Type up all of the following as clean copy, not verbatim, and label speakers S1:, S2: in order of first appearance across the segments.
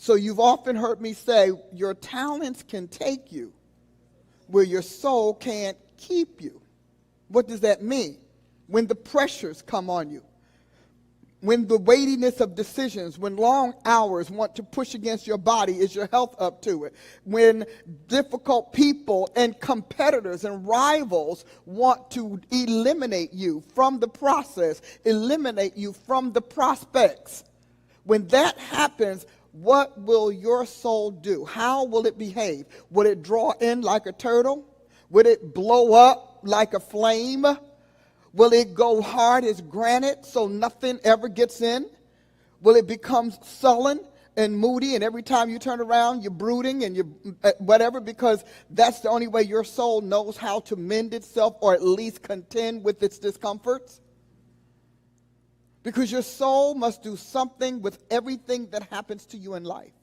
S1: So you've often heard me say, your talents can take you where your soul can't keep you. What does that mean? When the pressures come on you, when the weightiness of decisions, when long hours want to push against your body, is your health up to it? When difficult people and competitors and rivals want to eliminate you from the process, eliminate you from the prospects. When that happens, what will your soul do? How will it behave? Will it draw in like a turtle? Will it blow up like a flame? Will it go hard as granite so nothing ever gets in? Will it become sullen and moody, and every time you turn around you're brooding and you whatever, because that's the only way your soul knows how to mend itself, or at least contend with its discomforts? Because your soul must do something with everything that happens to you in life.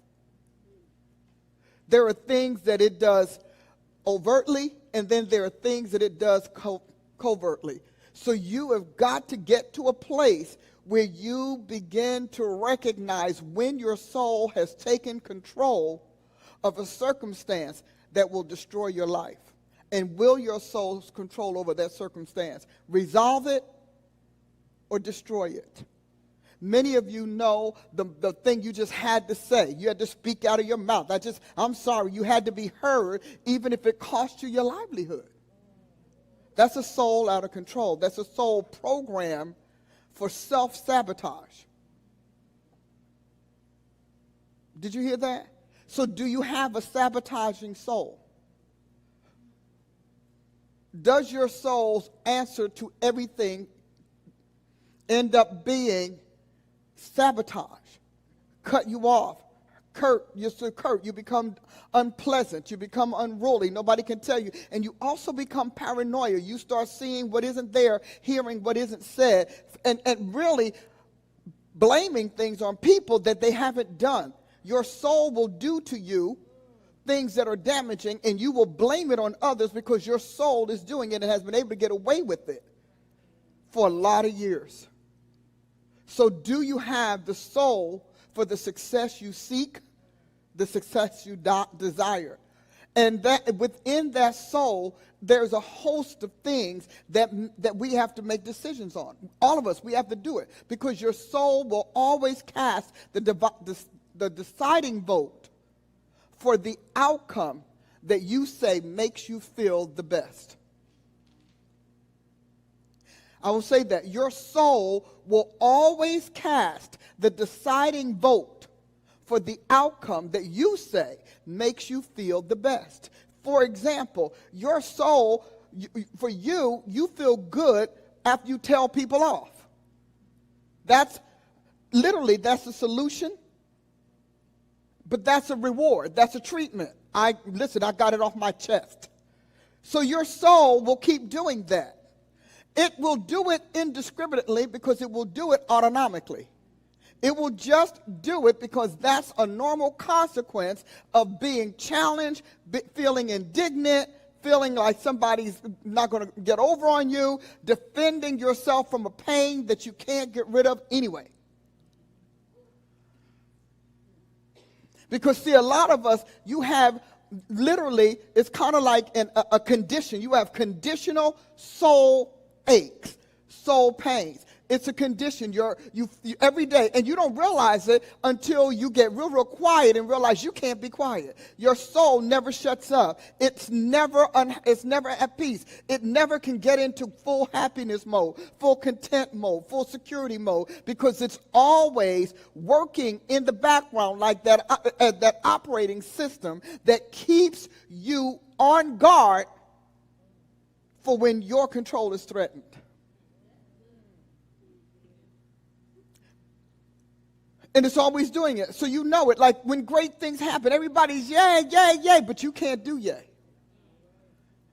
S1: There are things that it does overtly, and then there are things that it does covertly. So you have got to get to a place where you begin to recognize when your soul has taken control of a circumstance that will destroy your life. And will your soul's control over that circumstance resolve it or destroy it? Many of you know the thing you just had to say. You had to speak out of your mouth. I'm sorry. You had to be heard, even if it cost you your livelihood. That's a soul out of control. That's a soul program for self-sabotage. Did you hear that? So do you have a sabotaging soul? Does your soul's answer to everything end up being sabotage? Cut you off. You become unpleasant. You become unruly. Nobody can tell you. And you also become paranoia. You start seeing what isn't there, hearing what isn't said, and really blaming things on people that they haven't done. Your soul will do to you things that are damaging, and you will blame it on others because your soul is doing it and has been able to get away with it for a lot of years. So do you have the soul for the success you seek, the success you desire? And that within that soul, there's a host of things that we have to make decisions on. All of us, we have to do it, because your soul will always cast the deciding vote for the outcome that you say makes you feel the best. I will say that your soul will always cast the deciding vote for the outcome that you say makes you feel the best. For example, your soul, for you feel good after you tell people off. That's the solution, but that's a reward. That's a treatment. I got it off my chest. So your soul will keep doing that. It will do it indiscriminately because it will do it autonomically. It will just do it because that's a normal consequence of being challenged, feeling indignant, feeling like somebody's not going to get over on you, defending yourself from a pain that you can't get rid of anyway. Because, see, a lot of us, you have literally, it's kind of like a condition. You have conditional soul aches, soul pains. It's a condition. You every day, and you don't realize it until you get real quiet and realize you can't be quiet. Your soul never shuts up. It's never at peace. It never can get into full happiness mode, full content mode, full security mode, because it's always working in the background like that operating system that keeps you on guard for when your control is threatened. And it's always doing it. So you know it. Like when great things happen, everybody's yay, yay, yay, but you can't do yay.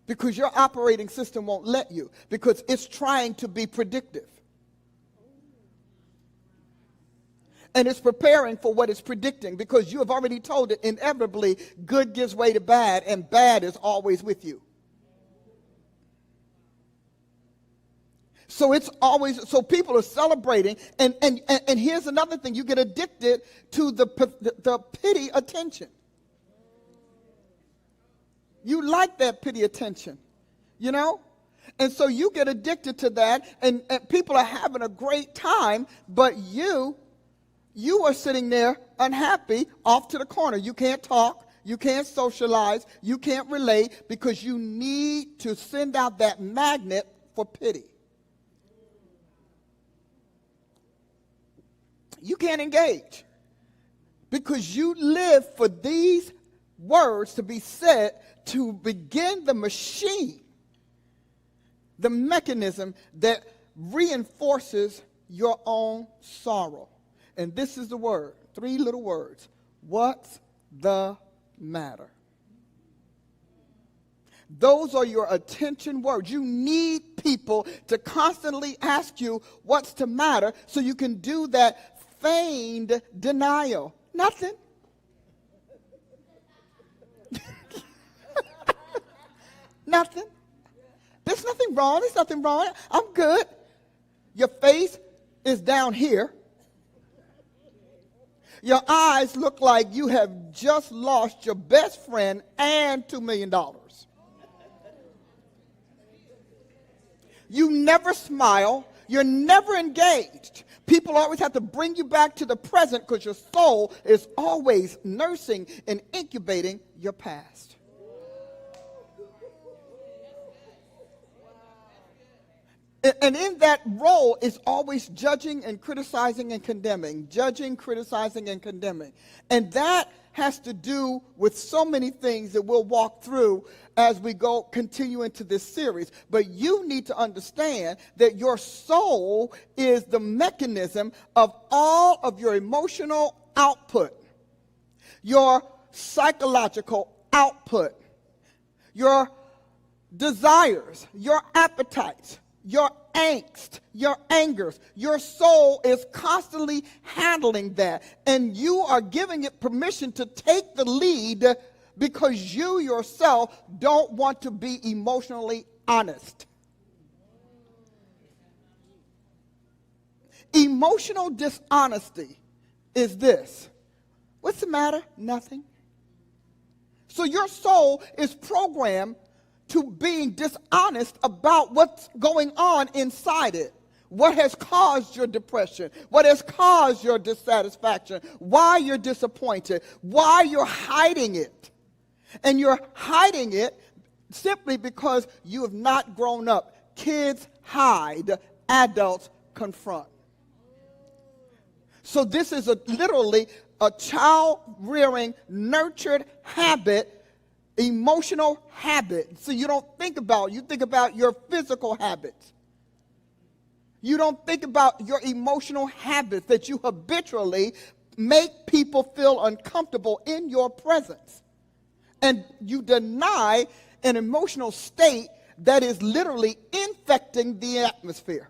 S1: Because your operating system won't let you. Because it's trying to be predictive. And it's preparing for what it's predicting, because you have already told it inevitably good gives way to bad, and bad is always with you. So it's always, so people are celebrating. And here's another thing. You get addicted to the pity attention. You like that pity attention, you know? And so you get addicted to that, and people are having a great time, but you are sitting there unhappy off to the corner. You can't talk. You can't socialize. You can't relate because you need to send out that magnet for pity. You can't engage because you live for these words to be said to begin the machine, the mechanism that reinforces your own sorrow. And this is the word, 3 little words. What's the matter? Those are your attention words. You need people to constantly ask you what's the matter so you can do that feigned denial. Nothing. Nothing. There's nothing wrong. There's nothing wrong. I'm good. Your face is down here. Your eyes look like you have just lost your best friend and $2 million. You never smile. You're never engaged. People always have to bring you back to the present because your soul is always nursing and incubating your past. And in that role is always judging and criticizing and condemning. Judging, criticizing, and condemning. And that has to do with so many things that we'll walk through as we continue into this series. But you need to understand that your soul is the mechanism of all of your emotional output, your psychological output, your desires, your appetites, your angst, your angers. Your soul is constantly handling that. And you are giving it permission to take the lead because you yourself don't want to be emotionally honest. Emotional dishonesty is this. What's the matter? Nothing. So your soul is programmed to being dishonest about what's going on inside it. What has caused your depression? What has caused your dissatisfaction? Why you're disappointed? Why you're hiding it? And you're hiding it simply because you have not grown up. Kids hide, adults confront. So this is literally a child-rearing, nurtured habit, emotional habit. So you think about your physical habits. You don't think about your emotional habits that you habitually make people feel uncomfortable in your presence. And you deny an emotional state that is literally infecting the atmosphere.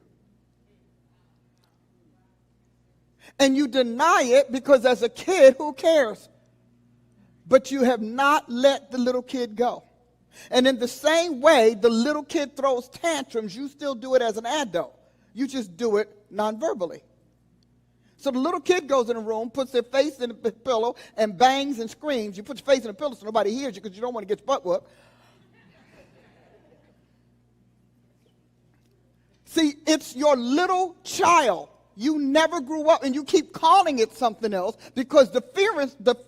S1: And you deny it because as a kid, who cares? But you have not let the little kid go. And in the same way, the little kid throws tantrums, you still do it as an adult. You just do it non-verbally. So the little kid goes in a room, puts their face in the pillow, and bangs and screams. You put your face in the pillow so nobody hears you because you don't want to get your butt whooped. See, it's your little child. You never grew up, and you keep calling it something else because the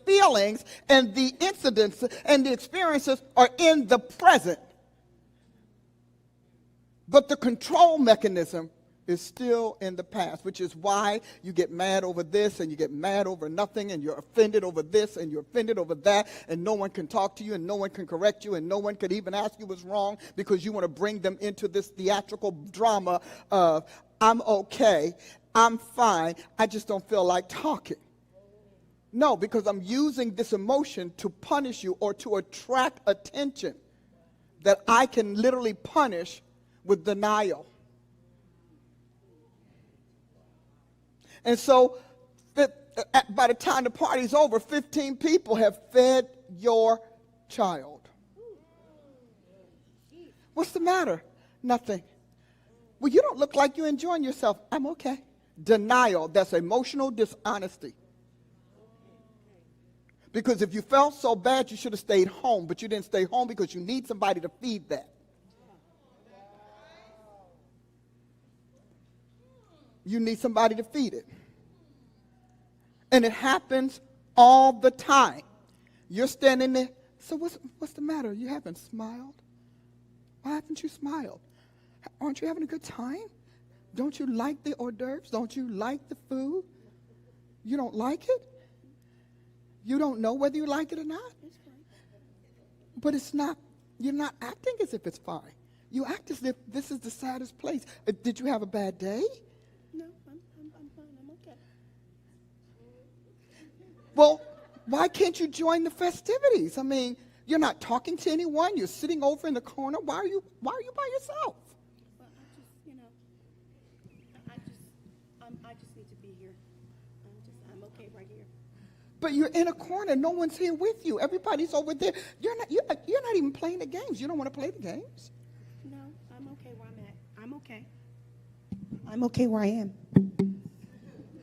S1: feelings and the incidents and the experiences are in the present. But the control mechanism is still in the past, which is why you get mad over this and you get mad over nothing and you're offended over this and you're offended over that and no one can talk to you and no one can correct you and no one can even ask you what's wrong because you want to bring them into this theatrical drama of I'm okay, I'm fine, I just don't feel like talking. No, because I'm using this emotion to punish you or to attract attention that I can literally punish with denial. And so by the time the party's over, 15 people have fed your child. What's the matter? Nothing. Well, you don't look like you're enjoying yourself. I'm okay. Denial, that's emotional dishonesty. Because if you felt so bad, you should have stayed home, but you didn't stay home because you need somebody to feed that. You need somebody to feed it. And it happens all the time. You're standing there, so what's the matter? You haven't smiled? Why haven't you smiled? Aren't you having a good time? Don't you like the hors d'oeuvres? Don't you like the food? You don't like it? You don't know whether you like it or not? But it's not, you're not acting as if it's fine. You act as if this is the saddest place. Did you have a bad day?
S2: No, I'm fine. I'm okay.
S1: Well, why can't you join the festivities? I mean, you're not talking to anyone. You're sitting over in the corner. Why are you by yourself?
S2: Well, I just need to be here. I'm okay right here.
S1: But you're in a corner. No one's here with you. Everybody's over there. You're not even playing the games. You don't want to play the games.
S2: No, I'm okay where I'm at. I'm okay. I'm okay where I am.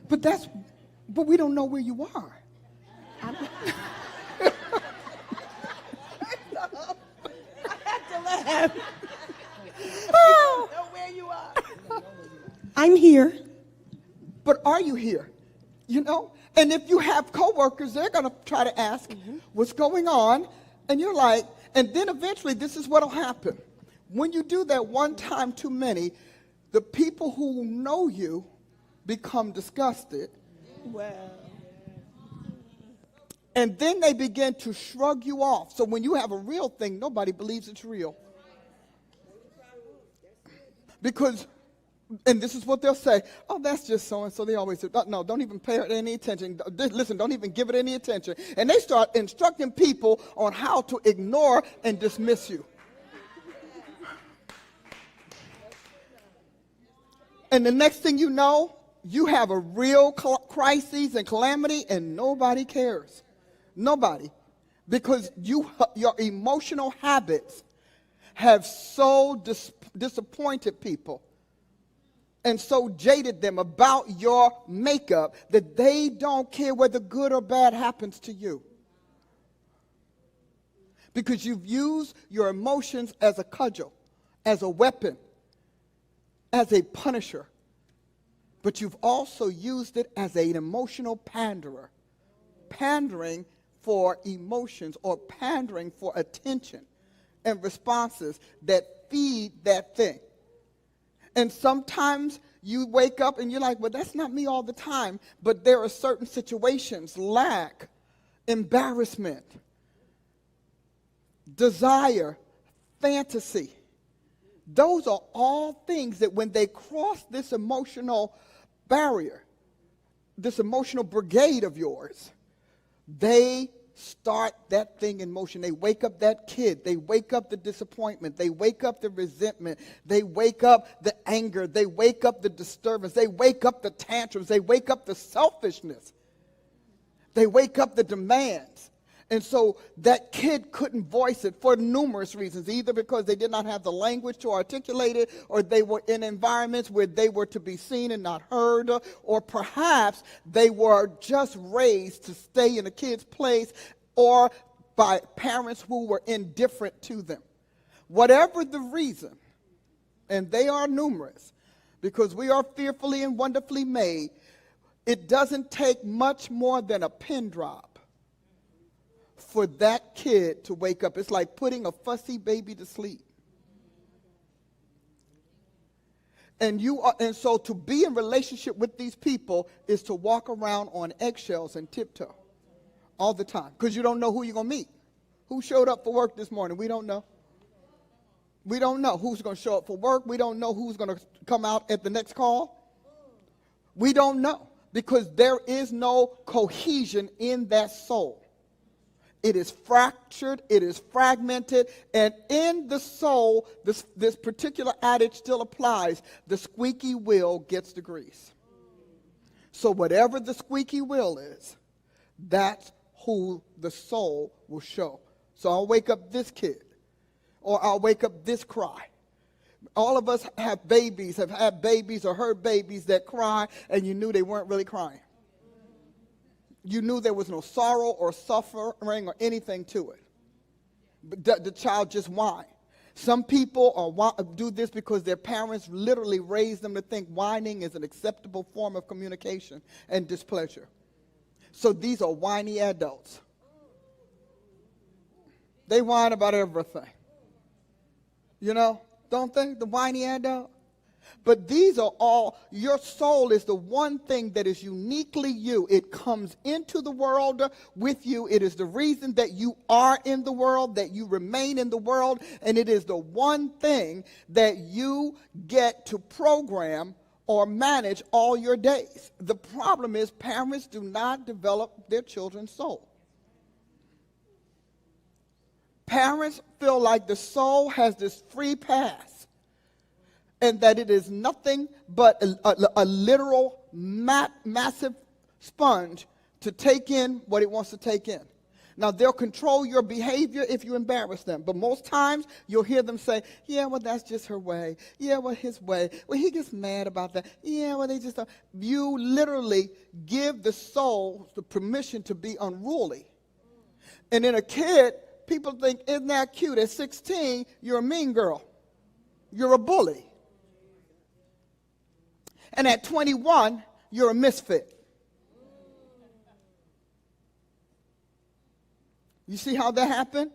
S1: But we don't know where you are.
S2: I had to laugh. Oh. You know where you are. I'm here.
S1: But are you here? You know? And if you have coworkers, they're going to try to ask what's going on. And you're like, and then eventually this is what will happen. When you do that one time too many, the people who know you become disgusted.
S2: Well.
S1: And then they begin to shrug you off. So when you have a real thing, nobody believes it's real. Because, and this is what they'll say, oh, that's just so-and-so. They always say, no, don't even pay it any attention. Listen, don't even give it any attention. And they start instructing people on how to ignore and dismiss you. And the next thing you know, you have a real crisis and calamity and nobody cares. Nobody. Because your emotional habits have so disappointed people and so jaded them about your makeup that they don't care whether good or bad happens to you. Because you've used your emotions as a cudgel, as a weapon, as a punisher. But you've also used it as an emotional panderer, pandering for emotions or pandering for attention and responses that feed that thing. And sometimes you wake up and you're like, well, that's not me all the time. But there are certain situations, lack, embarrassment, desire, fantasy. Those are all things that when they cross this emotional barrier, this emotional brigade of yours, they start that thing in motion. They wake up that kid. They wake up the disappointment. They wake up the resentment. They wake up the anger. They wake up the disturbance. They wake up the tantrums. They wake up the selfishness. They wake up the demands. And so that kid couldn't voice it for numerous reasons, either because they did not have the language to articulate it, or they were in environments where they were to be seen and not heard, or perhaps they were just raised to stay in a kid's place, or by parents who were indifferent to them. Whatever the reason, and they are numerous, because we are fearfully and wonderfully made, it doesn't take much more than a pin drop for that kid to wake up. It's like putting a fussy baby to sleep. And so to be in relationship with these people is to walk around on eggshells and tiptoe all the time, because you don't know who you're going to meet. Who showed up for work this morning? We don't know. We don't know who's going to show up for work. We don't know who's going to come out at the next call. We don't know, because there is no cohesion in that soul. It is fractured, it is fragmented, and in the soul, this particular adage still applies: the squeaky wheel gets the grease. So whatever the squeaky wheel is, that's who the soul will show. So I'll wake up this kid, or I'll wake up this cry. All of us have had babies or heard babies that cry, and you knew they weren't really crying. You knew there was no sorrow or suffering or anything to it. But the child just whined. Some people do this because their parents literally raised them to think whining is an acceptable form of communication and displeasure. So these are whiny adults. They whine about everything. You know, don't they? The whiny adult. But these are all, your soul is the one thing that is uniquely you. It comes into the world with you. It is the reason that you are in the world, that you remain in the world, and it is the one thing that you get to program or manage all your days. The problem is parents do not develop their children's soul. Parents feel like the soul has this free pass, and that it is nothing but a literal massive sponge to take in what it wants to take in. Now, they'll control your behavior if you embarrass them. But most times, you'll hear them say, yeah, well, that's just her way. Yeah, well, his way. Well, he gets mad about that. Yeah, well, they just don't. You literally give the soul the permission to be unruly. And in a kid, people think, isn't that cute? At 16, you're a mean girl. You're a bully. And at 21, you're a misfit. You see how that happened?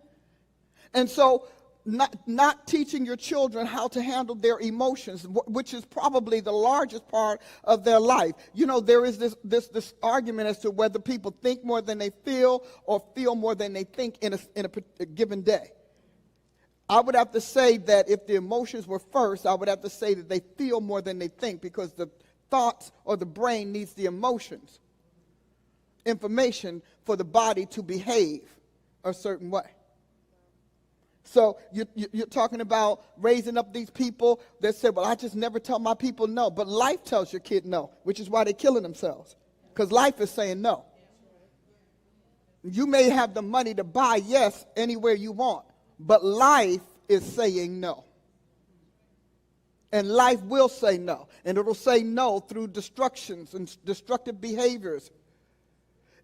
S1: And so not teaching your children how to handle their emotions, which is probably the largest part of their life. You know, there is this argument as to whether people think more than they feel or feel more than they think in a given day. I would have to say that if the emotions were first, I would have to say that they feel more than they think, because the thoughts or the brain needs the emotions, information for the body to behave a certain way. So you're talking about raising up these people that say, well, I just never tell my people no. But life tells your kid no, which is why they're killing themselves, because life is saying no. You may have the money to buy yes anywhere you want, but life is saying no. And life will say no. And it will say no through destructions and destructive behaviors.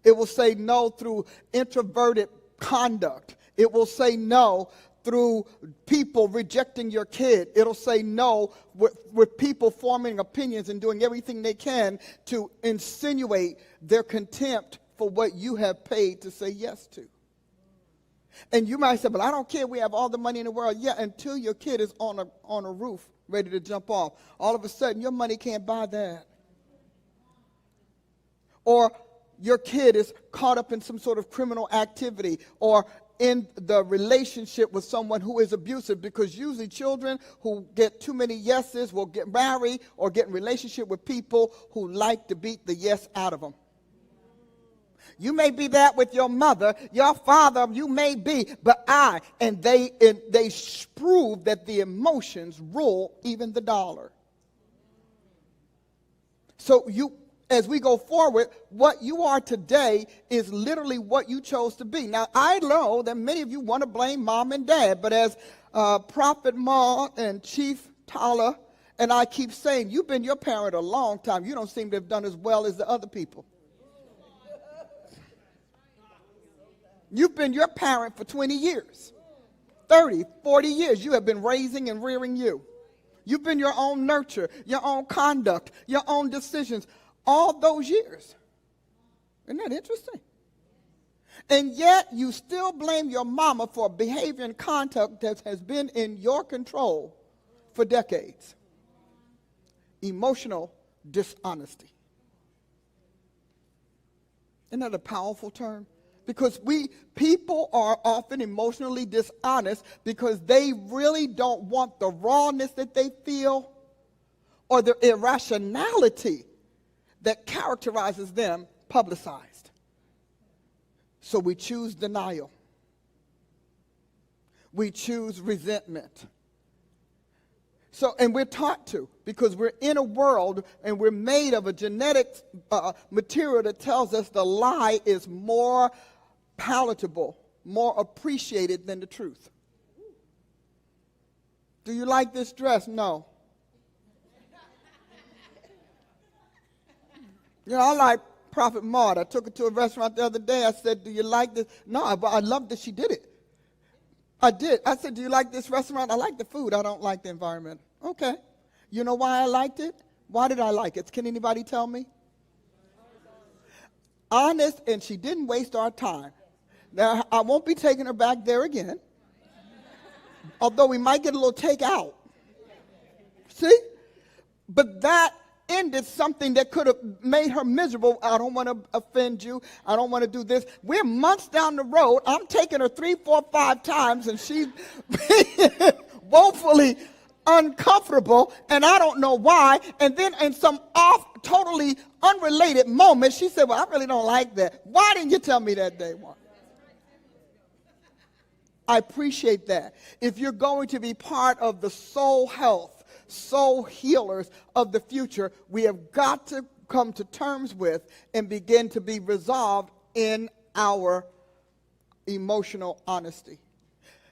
S1: It will say no through introverted conduct. It will say no through people rejecting your kid. It'll say no with people forming opinions and doing everything they can to insinuate their contempt for what you have paid to say yes to. And you might say, but I don't care, we have all the money in the world. Yeah, until your kid is on a roof ready to jump off. All of a sudden, your money can't buy that. Or your kid is caught up in some sort of criminal activity, or in the relationship with someone who is abusive, because usually children who get too many yeses will get married or get in relationship with people who like to beat the yes out of them. You may be that with your mother, your father, you may be, but they prove that the emotions rule even the dollar. So as we go forward, what you are today is literally what you chose to be. Now, I know that many of you want to blame mom and dad, but as Prophet Ma and Chief Paula and I keep saying, you've been your parent a long time. You don't seem to have done as well as the other people. You've been your parent for 20 years, 30, 40 years. You have been raising and rearing you. You've been your own nurture, your own conduct, your own decisions, all those years. Isn't that interesting? And yet you still blame your mama for behavior and conduct that has been in your control for decades. Emotional dishonesty. Isn't that a powerful term? Because people are often emotionally dishonest because they really don't want the rawness that they feel or the irrationality that characterizes them publicized. So we choose denial. We choose resentment. And we're taught to, because we're in a world and we're made of a genetic material that tells us the lie is more palatable, more appreciated than the truth. Do you like this dress? No. You know, I like Prophet Maud. I took her to a restaurant the other day. I said, do you like this? No, but I love that she did it. I did. I said, do you like this restaurant? I like the food. I don't like the environment. Okay. You know why I liked it? Why did I like it? Can anybody tell me? Honest, and she didn't waste our time. Now, I won't be taking her back there again, although we might get a little takeout. See? But that ended something that could have made her miserable. I don't want to offend you. I don't want to do this. We're months down the road. I'm taking her 3, 4, 5 times, and she's woefully uncomfortable, and I don't know why. And then in some totally unrelated moment, she said, well, I really don't like that. Why didn't you tell me that day one? I appreciate that. If you're going to be part of the soul health, soul healers of the future, we have got to come to terms with and begin to be resolved in our emotional honesty.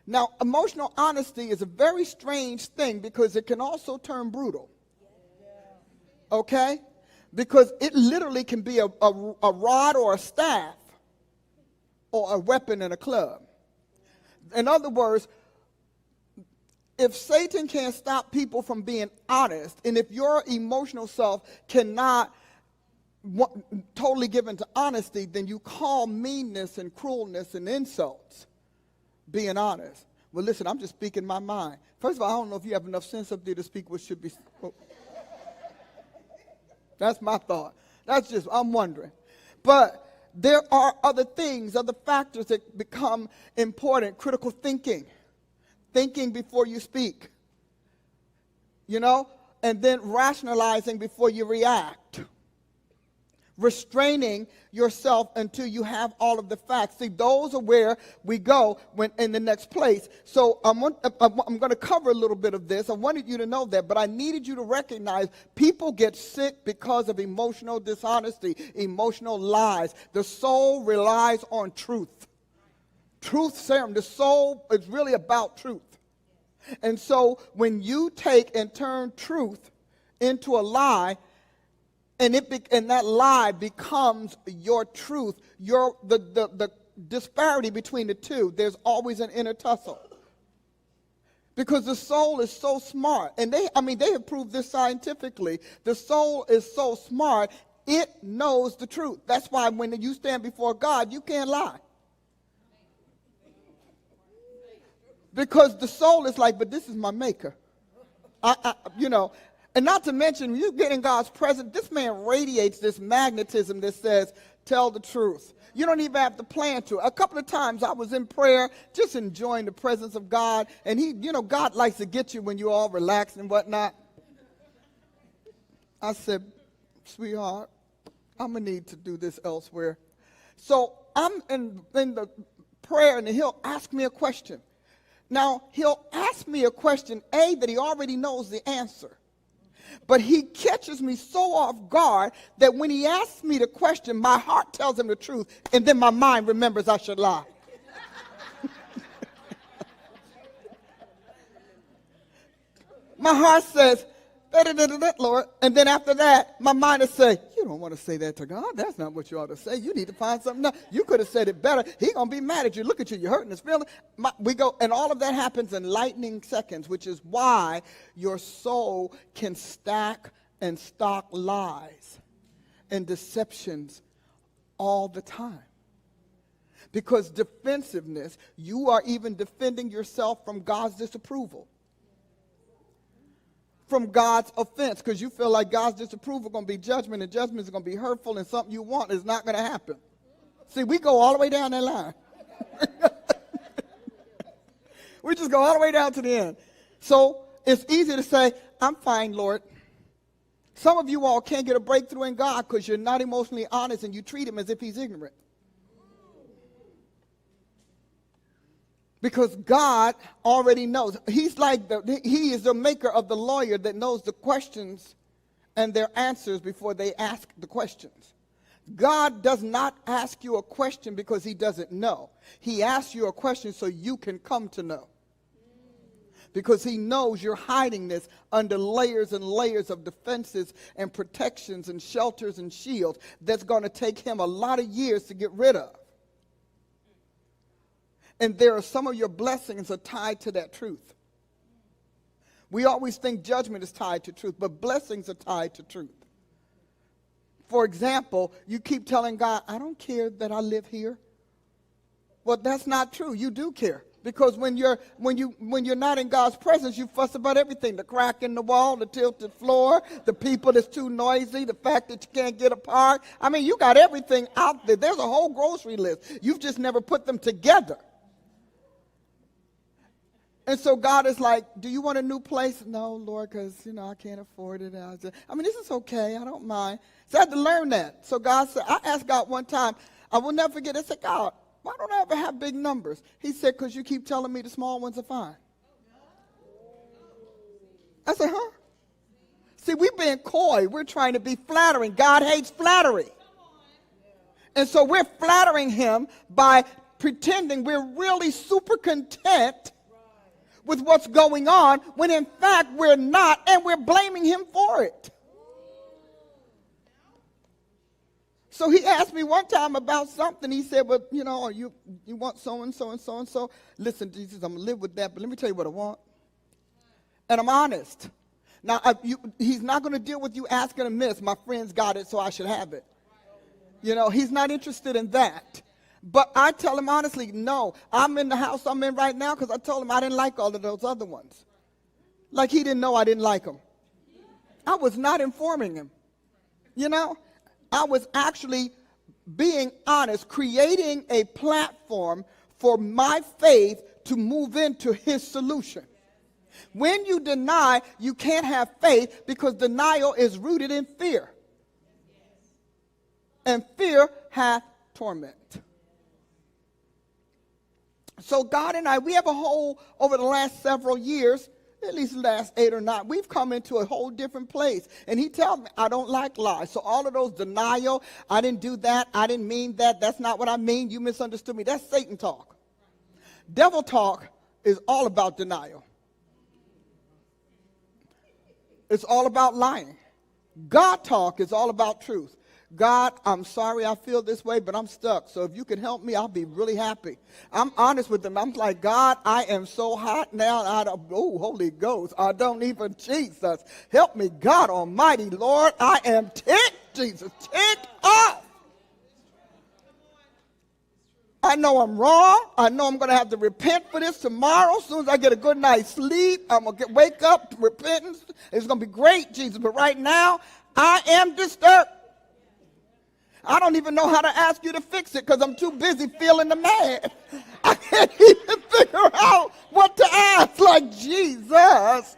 S1: Now, emotional honesty is a very strange thing because it can also turn brutal. Okay? Because it literally can be a rod or a staff or a weapon in a club. In other words, if Satan can't stop people from being honest, and if your emotional self cannot totally give into honesty, then you call meanness and cruelness and insults being honest. Well, listen, I'm just speaking my mind. First of all, I don't know if you have enough sense up there to speak what should be spoken. That's my thought. That's just, I'm wondering. But there are other things, other factors that become important. Critical thinking. Thinking before you speak, you know, and then rationalizing before you react. Restraining yourself until you have all of the facts. See, those are where we go when in the next place. So I'm going to cover a little bit of this. I wanted you to know that, but I needed you to recognize people get sick because of emotional dishonesty, emotional lies. The soul relies on truth. Truth serum. The soul is really about truth. And so when you take and turn truth into a lie, and that lie becomes your truth, the disparity between the two, there's always an inner tussle. Because the soul is so smart, and they have proved this scientifically. The soul is so smart, it knows the truth. That's why when you stand before God, you can't lie. Because the soul is like, but this is my maker. You know, and not to mention, when you get in God's presence, this man radiates this magnetism that says, tell the truth. You don't even have to plan to. A couple of times I was in prayer, just enjoying the presence of God. And God likes to get you when you're all relaxed and whatnot. I said, sweetheart, I'm going to need to do this elsewhere. So I'm in the prayer, and he'll ask me a question. Now, he'll ask me a question, that he already knows the answer. But he catches me so off guard that when he asks me the question, my heart tells him the truth, and then my mind remembers I should lie. My heart says, Lord, and then after that, my mind will say, you don't want to say that to God. That's not what you ought to say. You need to find something else. You could have said it better. He's going to be mad at you. Look at you. You're hurting his feelings. We go, and all of that happens in lightning seconds, which is why your soul can stack and stock lies and deceptions all the time. Because defensiveness, you are even defending yourself from God's disapproval. From God's offense, because you feel like God's disapproval is going to be judgment, and judgment is going to be hurtful, and something you want is not going to happen. See, we go all the way down that line. We just go all the way down to the end. So it's easy to say, I'm fine, Lord. Some of you all can't get a breakthrough in God because you're not emotionally honest and you treat him as if he's ignorant. Because God already knows. He's like he is the maker of the lawyer that knows the questions and their answers before they ask the questions. God does not ask you a question because he doesn't know. He asks you a question so you can come to know. because he knows you're hiding this under layers and layers of defenses and protections and shelters and shields that's going to take him a lot of years to get rid of. And there are some of your blessings are tied to that truth. We always think judgment is tied to truth, but blessings are tied to truth. For example, you keep telling God, I don't care that I live here. Well, that's not true. You do care. Because when you're not in God's presence, you fuss about everything. The crack in the wall, the tilted floor, the people that's too noisy, the fact that you can't get apart. I mean, you got everything out there. There's a whole grocery list. You've just never put them together. And so God is like, do you want a new place? No, Lord, because, I can't afford it. I mean, this is okay. I don't mind. So I had to learn that. So God said, I asked God one time, I will never forget. I said, God, why don't I ever have big numbers? He said, because you keep telling me the small ones are fine. I said, huh? See, we're being coy. We're trying to be flattering. God hates flattery. And so we're flattering him by pretending we're really super content with what's going on, when in fact we're not, and we're blaming him for it. So he asked me one time about something. He said, well, you want so-and-so and so-and-so? Listen, Jesus, I'm going to live with that, but let me tell you what I want. And I'm honest. Now, he's not going to deal with you asking amiss. My friends got it, so I should have it. He's not interested in that. But I tell him honestly, no, I'm in the house I'm in right now because I told him I didn't like all of those other ones. Like he didn't know I didn't like them. I was not informing him. I was actually being honest, creating a platform for my faith to move into his solution. When you deny, you can't have faith because denial is rooted in fear. And fear hath torment. So God and I, we have over the last several years, at least the last 8 or 9, we've come into a whole different place. And he tells me, I don't like lies. So all of those denial, I didn't do that, I didn't mean that, that's not what I mean, you misunderstood me, that's Satan talk. Devil talk is all about denial. It's all about lying. God talk is all about truth. God, I'm sorry I feel this way, but I'm stuck. So if you can help me, I'll be really happy. I'm honest with them. I'm like, God, I am so hot now. Holy Ghost, I don't even, Jesus. Help me, God Almighty, Lord. I am ticked, Jesus, ticked off. I know I'm wrong. I know I'm going to have to repent for this tomorrow. As soon as I get a good night's sleep, I'm going to wake up, repentance. It's going to be great, Jesus. But right now, I am disturbed. I don't even know how to ask you to fix it because I'm too busy feeling the mad. I can't even figure out what to ask. Like, Jesus,